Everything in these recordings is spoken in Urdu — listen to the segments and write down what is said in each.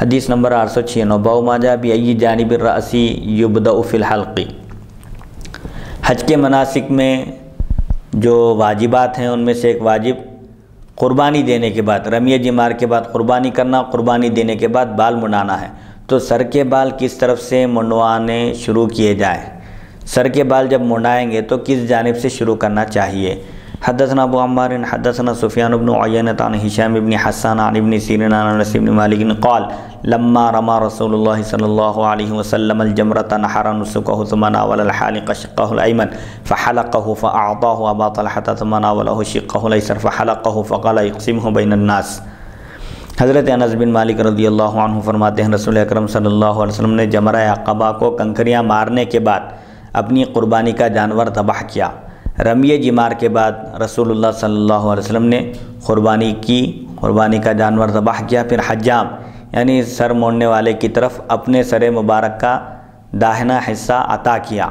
حدیث نمبر 896 باب ما جاء بأي جانب الرأس يبدأ في الحلق۔ حج کے مناسک میں جو واجبات ہیں ان میں سے ایک واجب قربانی دینے کے بعد، رمی جمار کے بعد قربانی کرنا، قربانی دینے کے بعد بال منڈانا ہے۔ تو سر کے بال کس طرف سے منڈوانے شروع کیے جائیں؟ سر کے بال جب منڈائیں گے تو کس جانب سے شروع کرنا چاہیے؟ حدثنا ابو عمار حدثنا سفیان بن عیینۃ عن ہشام بن حسان عن ابن سیرین عن انس بن مالک قال لما رمى رسول الله صلی اللہ علیہ وسلم الجمرة نحر نسكه ثم ناول الحالق شقه الأيمن فحلقه فأعطاه أبا طلحة ثم ناوله شقه الأيسر فحلقه فقال يقسمه بين الناس۔ حضرت انس بن مالک رضی اللہ عنہ فرماتے ہیں رسول اکرم صلی اللہ علیہ وسلم نے جمرہ عقبہ کو کنکریاں مارنے کے بعد اپنی قربانی کا جانور ذبح کیا۔ رمی جمار کے بعد رسول اللہ صلی اللہ علیہ وسلم نے قربانی کا جانور ذبح کیا، پھر حجام یعنی سر موڑنے والے کی طرف اپنے سر مبارک کا داہنا حصہ عطا کیا،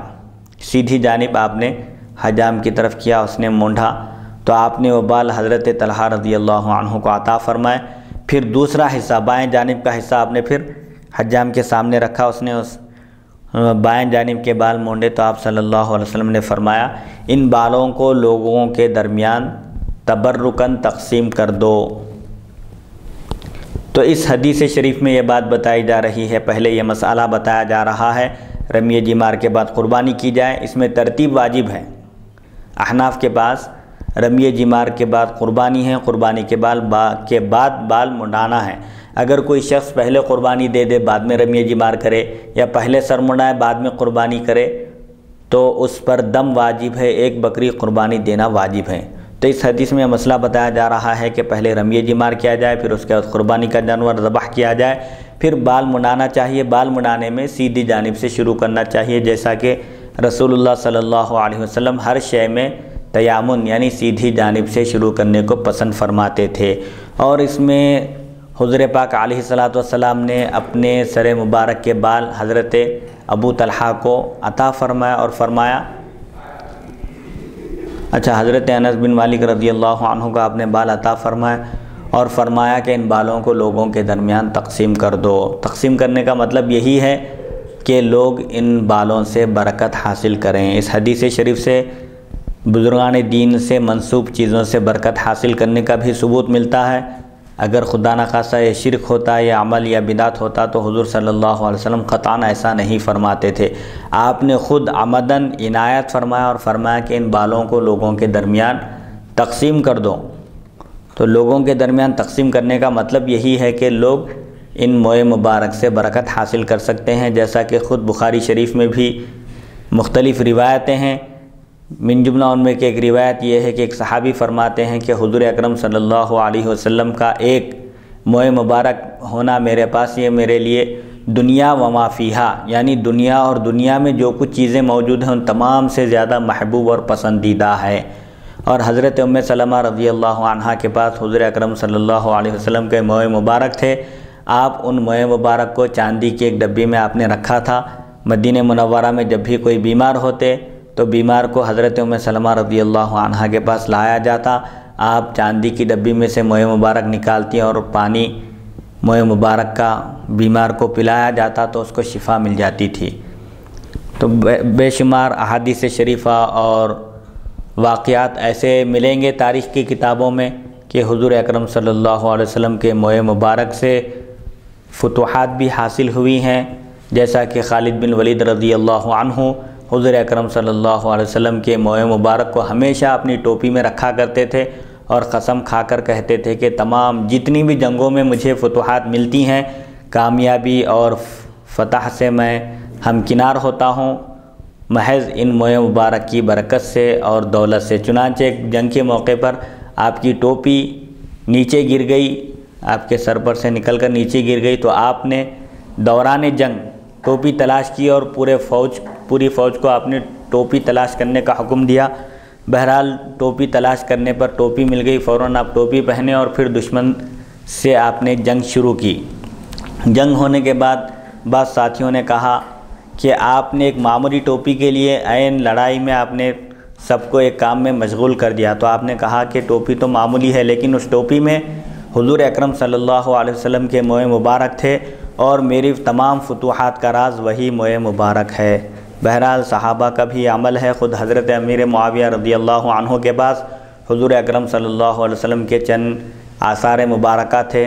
سیدھی جانب آپ نے حجام کی طرف کیا، اس نے مونڈھا تو آپ نے وہ بال حضرت طلحہ رضی اللہ عنہ کو عطا فرمائے۔ پھر دوسرا حصہ بائیں جانب کا حصہ آپ نے پھر حجام کے سامنے رکھا، اس نے اس بائیں جانب کے بال مونڈے تو آپ صلی اللہ علیہ وسلم نے فرمایا ان بالوں کو لوگوں کے درمیان تبرکاً تقسیم کر دو۔ تو اس حدیث شریف میں یہ بات بتائی جا رہی ہے، پہلے یہ مسئلہ بتایا جا رہا ہے رمی جمار کے بعد قربانی کی جائے، اس میں ترتیب واجب ہے۔ احناف کے پاس رمی جمار کے بعد قربانی ہے، قربانی کے بعد بال منڈانا ہے۔ اگر کوئی شخص پہلے قربانی دے دے بعد میں رمی جمار کرے، یا پہلے سر منڈائے بعد میں قربانی کرے تو اس پر دم واجب ہے، ایک بکری قربانی دینا واجب ہے۔ تو اس حدیث میں مسئلہ بتایا جا رہا ہے کہ پہلے رمی جمار کیا جائے، پھر اس کے بعد قربانی کا جانور ذبح کیا جائے، پھر بال منڈانا چاہیے۔ بال منڈانے میں سیدھی جانب سے شروع کرنا چاہیے، جیسا کہ رسول اللہ صلی اللہ علیہ وسلم ہر شے میں تیامن یعنی سیدھی جانب سے شروع کرنے کو پسند فرماتے تھے۔ اور اس میں حضور پاک علیہ الصلوۃ والسلام نے اپنے سر مبارک کے بال حضرت ابو طلحہ کو عطا فرمایا اور فرمایا حضرت انس بن مالک رضی اللہ عنہ کا آپ نے بال عطا فرمایا اور فرمایا کہ ان بالوں کو لوگوں کے درمیان تقسیم کر دو۔ تقسیم کرنے کا مطلب یہی ہے کہ لوگ ان بالوں سے برکت حاصل کریں۔ اس حدیث شریف سے بزرگان دین سے منسوب چیزوں سے برکت حاصل کرنے کا بھی ثبوت ملتا ہے۔ اگر خدا نخواستہ یہ شرک ہوتا یا عمل یا بدعت ہوتا تو حضور صلی اللہ علیہ وسلم قطعاً ایسا نہیں فرماتے تھے۔ آپ نے خود عمداً عنایت فرمایا اور فرمایا کہ ان بالوں کو لوگوں کے درمیان تقسیم کر دو۔ تو لوگوں کے درمیان تقسیم کرنے کا مطلب یہی ہے کہ لوگ ان موئے مبارک سے برکت حاصل کر سکتے ہیں، جیسا کہ خود بخاری شریف میں بھی مختلف روایتیں ہیں۔ من جملہ ان میں کہ ایک روایت یہ ہے کہ ایک صحابی فرماتے ہیں کہ حضور اکرم صلی اللہ علیہ وسلم کا ایک موئے مبارک ہونا میرے پاس یہ میرے لیے دنیا و ما فیہا یعنی دنیا اور دنیا میں جو کچھ چیزیں موجود ہیں ان تمام سے زیادہ محبوب اور پسندیدہ ہے۔ اور حضرت ام سلمہ رضی اللہ عنہا کے پاس حضور اکرم صلی اللہ علیہ وسلم کے موئے مبارک تھے۔ آپ ان موئے مبارک کو چاندی کی ایک ڈبی میں آپ نے رکھا تھا۔ مدینہ منورہ میں جب بھی کوئی بیمار ہوتے تو بیمار کو حضرت ام سلمہ رضی اللہ عنہا کے پاس لایا جاتا، آپ چاندی کی ڈبی میں سے موئے مبارک نکالتی اور پانی موئے مبارک کا بیمار کو پلایا جاتا تو اس کو شفا مل جاتی تھی۔ تو بے شمار احادیث شریفہ اور واقعات ایسے ملیں گے تاریخ کی کتابوں میں کہ حضور اکرم صلی اللہ علیہ وسلم کے موئے مبارک سے فتوحات بھی حاصل ہوئی ہیں، جیسا کہ خالد بن ولید رضی اللہ عنہ حضور اکرم صلی اللہ علیہ وسلم کے موئے مبارک کو ہمیشہ اپنی ٹوپی میں رکھا کرتے تھے اور قسم کھا کر کہتے تھے کہ تمام جتنی بھی جنگوں میں مجھے فتوحات ملتی ہیں، کامیابی اور فتح سے میں ہمکنار ہوتا ہوں محض ان موئے مبارک کی برکت سے اور دولت سے۔ چنانچہ ایک جنگ کے موقع پر آپ کی ٹوپی نیچے گر گئی، آپ کے سر پر سے نکل کر نیچے گر گئی، تو آپ نے دوران جنگ ٹوپی تلاش کی اور پوری فوج کو آپ نے ٹوپی تلاش کرنے کا حکم دیا۔ بہرحال ٹوپی تلاش کرنے پر ٹوپی مل گئی، فوراً آپ ٹوپی پہنے اور پھر دشمن سے آپ نے جنگ شروع کی۔ جنگ ہونے کے بعد بعض ساتھیوں نے کہا کہ آپ نے ایک معمولی ٹوپی کے لیے عین لڑائی میں آپ نے سب کو ایک کام میں مشغول کر دیا۔ تو آپ نے کہا کہ ٹوپی تو معمولی ہے لیکن اس ٹوپی میں حضور اکرم صلی اللہ علیہ وسلم کے موئے مبارک تھے، اور میری تمام فتوحات کا راز وہی موئے مبارک ہے۔ بہرحال صحابہ کا بھی عمل ہے۔ خود حضرت امیر معاویہ رضی اللہ عنہ کے پاس حضور اکرم صلی اللہ علیہ وسلم کے چند آثار مبارکہ تھے،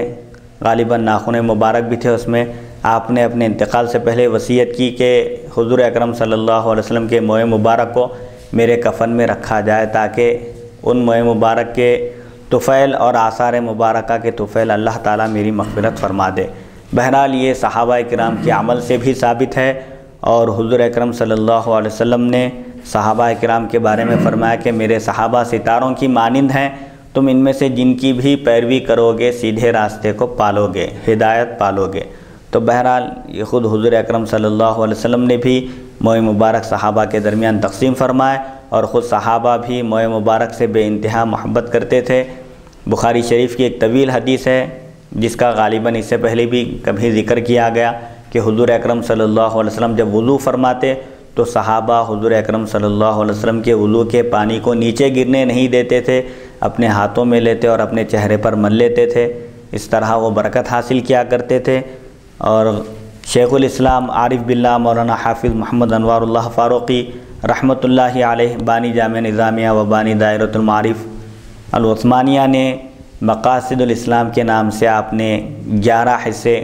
غالباً ناخن مبارک بھی تھے۔ اس میں آپ نے اپنے انتقال سے پہلے وصیت کی کہ حضور اکرم صلی اللہ علیہ وسلم کے موئے مبارک کو میرے کفن میں رکھا جائے تاکہ ان موئے مبارک کے طفیل اور آثار مبارکہ کے طفیل اللہ تعالیٰ میری مغفرت فرما دے۔ بہرحال یہ صحابہ کرام کے عمل سے بھی ثابت ہے، اور حضور اکرم صلی اللہ علیہ وسلم نے صحابہ کرام کے بارے میں فرمایا کہ میرے صحابہ ستاروں کی مانند ہیں، تم ان میں سے جن کی بھی پیروی کرو گے سیدھے راستے کو پالو گے، ہدایت پالو گے۔ تو بہرحال یہ خود حضور اکرم صلی اللہ علیہ وسلم نے بھی موئے مبارک صحابہ کے درمیان تقسیم فرمائے، اور خود صحابہ بھی موئے مبارک سے بے انتہا محبت کرتے تھے۔ بخاری شریف کی ایک طویل حدیث ہے جس کا غالباً اس سے پہلے بھی کبھی ذکر کیا گیا کہ حضور اکرم صلی اللہ علیہ وسلم جب وضو فرماتے تو صحابہ حضور اکرم صلی اللہ علیہ وسلم کے وضو کے پانی کو نیچے گرنے نہیں دیتے تھے، اپنے ہاتھوں میں لیتے اور اپنے چہرے پر مل لیتے تھے۔ اس طرح وہ برکت حاصل کیا کرتے تھے۔ اور شیخ الاسلام عارف باللہ مولانا حافظ محمد انوار اللہ فاروقی رحمۃ اللہ علیہ بانی جامع نظامیہ و بانی دائرۃ المعارف العثمانیہ نے مقاصد الاسلام کے نام سے آپ نے 11 حصے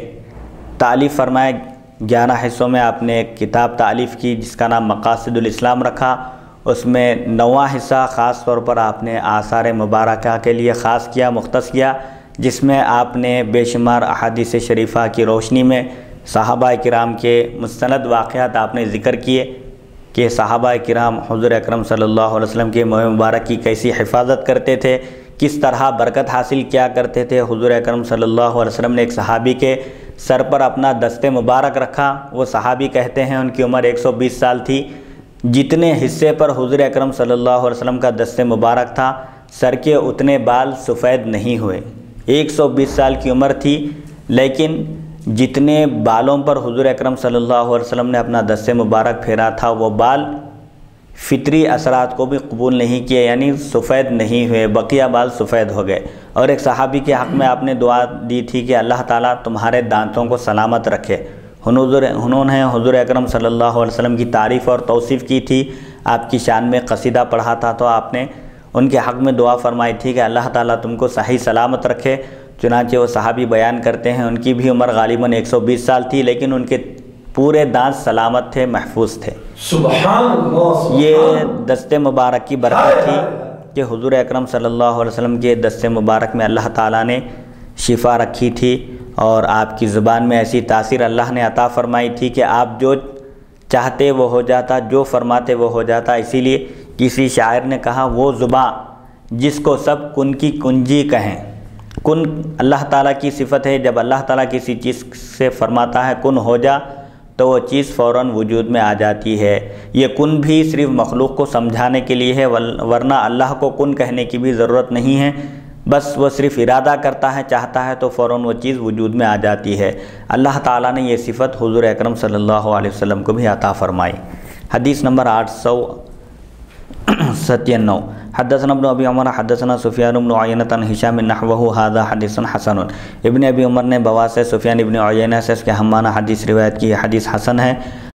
تالیف فرمائے۔ 11 حصوں میں آپ نے ایک کتاب تالیف کی جس کا نام مقاصد الاسلام رکھا۔ اس میں 9واں حصہ خاص طور پر آپ نے آثار مبارکہ کے لیے خاص کیا، مختص کیا، جس میں آپ نے بے شمار احادیث شریفہ کی روشنی میں صحابہ کرام کے مستند واقعات آپ نے ذکر کیے کہ صحابہ کرام حضور اکرم صلی اللہ علیہ وسلم کے موئے مبارک کی کیسی حفاظت کرتے تھے، کس طرح برکت حاصل کیا کرتے تھے۔ حضور اکرم صلی اللہ علیہ وسلم نے ایک صحابی کے سر پر اپنا دست مبارک رکھا۔ وہ صحابی کہتے ہیں ان کی عمر 120 سال تھی۔ جتنے حصے پر حضور اکرم صلی اللہ علیہ وسلم کا دست مبارک تھا، سر کے اتنے بال سفید نہیں ہوئے۔ 120 سال کی عمر تھی، لیکن جتنے بالوں پر حضور اکرم صلی اللہ علیہ وسلم نے اپنا دست مبارک پھیرا تھا وہ بال فطری اثرات کو بھی قبول نہیں کیے، یعنی سفید نہیں ہوئے، بقیہ بال سفید ہو گئے۔ اور ایک صحابی کے حق میں آپ نے دعا دی تھی کہ اللہ تعالیٰ تمہارے دانتوں کو سلامت رکھے۔ انہوں نے حضور اکرم صلی اللہ علیہ وسلم کی تعریف اور توصیف کی تھی، آپ کی شان میں قصیدہ پڑھا تھا، تو آپ نے ان کے حق میں دعا فرمائی تھی کہ اللہ تعالیٰ تم کو صحیح سلامت رکھے۔ چنانچہ وہ صحابی بیان کرتے ہیں ان کی بھی عمر غالباً 120 سال تھی، لیکن ان کے پورے دانت سلامت تھے، محفوظ تھے۔ سبحان اللہ۔ یہ دست مبارک کی برکت تھی کہ حضور اکرم صلی اللہ علیہ وسلم کے دست مبارک میں اللہ تعالیٰ نے شفا رکھی تھی، اور آپ کی زبان میں ایسی تاثیر اللہ نے عطا فرمائی تھی کہ آپ جو چاہتے وہ ہو جاتا، جو فرماتے وہ ہو جاتا۔ اسی لیے کسی شاعر نے کہا وہ زباں جس کو سب کن کی کنجی کہیں۔ کن اللہ تعالیٰ کی صفت ہے، جب اللہ تعالیٰ کسی چیز سے فرماتا ہے کن ہو جا تو وہ چیز فوراً وجود میں آ جاتی ہے۔ یہ کن بھی صرف مخلوق کو سمجھانے کے لیے ہے، ورنہ اللہ کو کن کہنے کی بھی ضرورت نہیں ہے، بس وہ صرف ارادہ کرتا ہے، چاہتا ہے تو فوراً وہ چیز وجود میں آ جاتی ہے۔ اللہ تعالیٰ نے یہ صفت حضور اکرم صلی اللہ علیہ وسلم کو بھی عطا فرمائی۔ حدیث نمبر 897 حدثنا ابن ابی عمر حدثنا سفیان بن عیینہ عن ہشام نحوہ ھذا حدیث حسن۔ ابن ابی عمر نے بوا سے سفیان ابن عیینہ سے اس کے ہمانہ حدیث روایت کی، حدیث حسن ہے۔